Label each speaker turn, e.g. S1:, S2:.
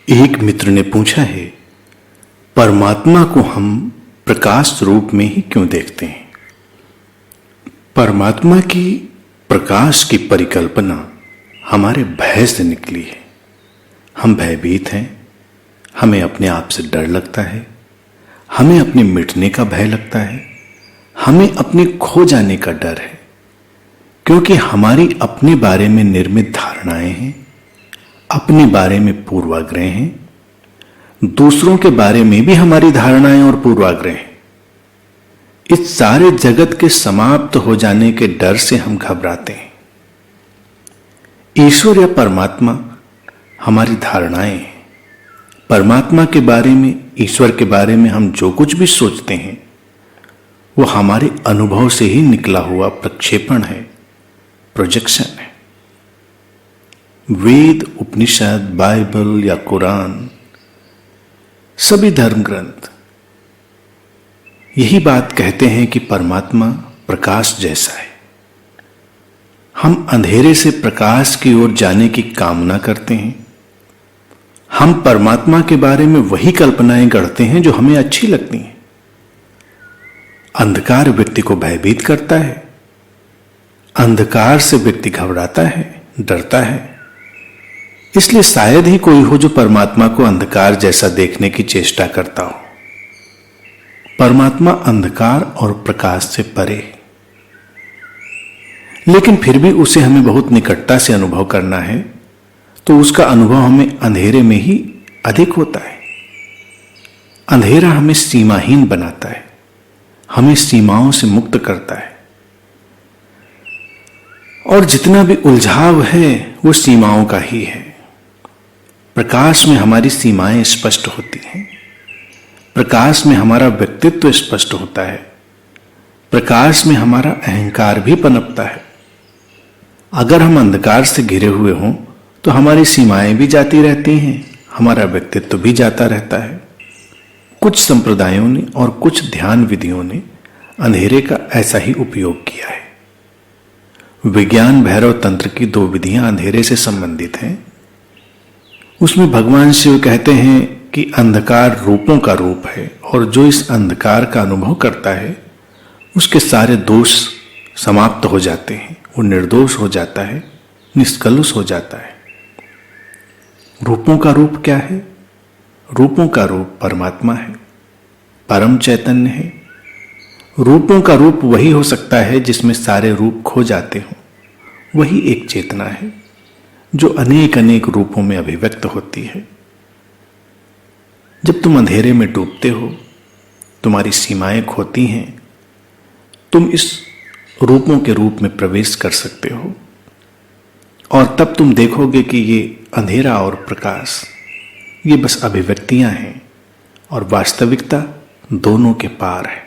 S1: एक मित्र ने पूछा है, परमात्मा को हम प्रकाश रूप में ही क्यों देखते हैं? परमात्मा की प्रकाश की परिकल्पना हमारे भय से निकली है। हम भयभीत हैं, हमें अपने आप से डर लगता है, हमें अपने मिटने का भय लगता है, हमें अपने खो जाने का डर है, क्योंकि हमारी अपने बारे में निर्मित धारणाएं हैं, अपने बारे में पूर्वाग्रह हैं, दूसरों के बारे में भी हमारी धारणाएं और पूर्वाग्रह हैं। इस सारे जगत के समाप्त हो जाने के डर से हम घबराते हैं। ईश्वर या परमात्मा हमारी धारणाएं हैं। परमात्मा के बारे में, ईश्वर के बारे में हम जो कुछ भी सोचते हैं वो हमारे अनुभव से ही निकला हुआ प्रक्षेपण है, प्रोजेक्शन है। वेद, उपनिषद, बाइबल या कुरान, सभी धर्म ग्रंथ यही बात कहते हैं कि परमात्मा प्रकाश जैसा है। हम अंधेरे से प्रकाश की ओर जाने की कामना करते हैं। हम परमात्मा के बारे में वही कल्पनाएं गढ़ते हैं जो हमें अच्छी लगती हैं। अंधकार व्यक्ति को भयभीत करता है। अंधकार से व्यक्ति घबराता है, डरता है। इसलिए शायद ही कोई हो जो परमात्मा को अंधकार जैसा देखने की चेष्टा करता हो। परमात्मा अंधकार और प्रकाश से परे है, लेकिन फिर भी उसे हमें बहुत निकटता से अनुभव करना है, तो उसका अनुभव हमें अंधेरे में ही अधिक होता है। अंधेरा हमें सीमाहीन बनाता है, हमें सीमाओं से मुक्त करता है, और जितना भी उलझाव है वो सीमाओं का ही है। प्रकाश में हमारी सीमाएं स्पष्ट होती हैं। प्रकाश में हमारा व्यक्तित्व स्पष्ट होता है। प्रकाश में हमारा अहंकार भी पनपता है। अगर हम अंधकार से घिरे हुए हों तो हमारी सीमाएं भी जाती रहती हैं, हमारा व्यक्तित्व भी जाता रहता है। कुछ संप्रदायों ने और कुछ ध्यान विधियों ने अंधेरे का ऐसा ही उपयोग किया है। विज्ञान भैरव तंत्र की 2 विधियां अंधेरे से संबंधित हैं। उसमें भगवान शिव कहते हैं कि अंधकार रूपों का रूप है, और जो इस अंधकार का अनुभव करता है उसके सारे दोष समाप्त हो जाते हैं, वो निर्दोष हो जाता है, निष्कलुष हो जाता है। रूपों का रूप क्या है? रूपों का रूप परमात्मा है, परम चैतन्य है। रूपों का रूप वही हो सकता है जिसमें सारे रूप खो जाते हों। वही एक चेतना है जो अनेक अनेक रूपों में अभिव्यक्त होती है। जब तुम अंधेरे में डूबते हो, तुम्हारी सीमाएं खोती हैं, तुम इस रूपों के रूप में प्रवेश कर सकते हो, और तब तुम देखोगे कि ये अंधेरा और प्रकाश ये बस अभिव्यक्तियां हैं, और वास्तविकता दोनों के पार है।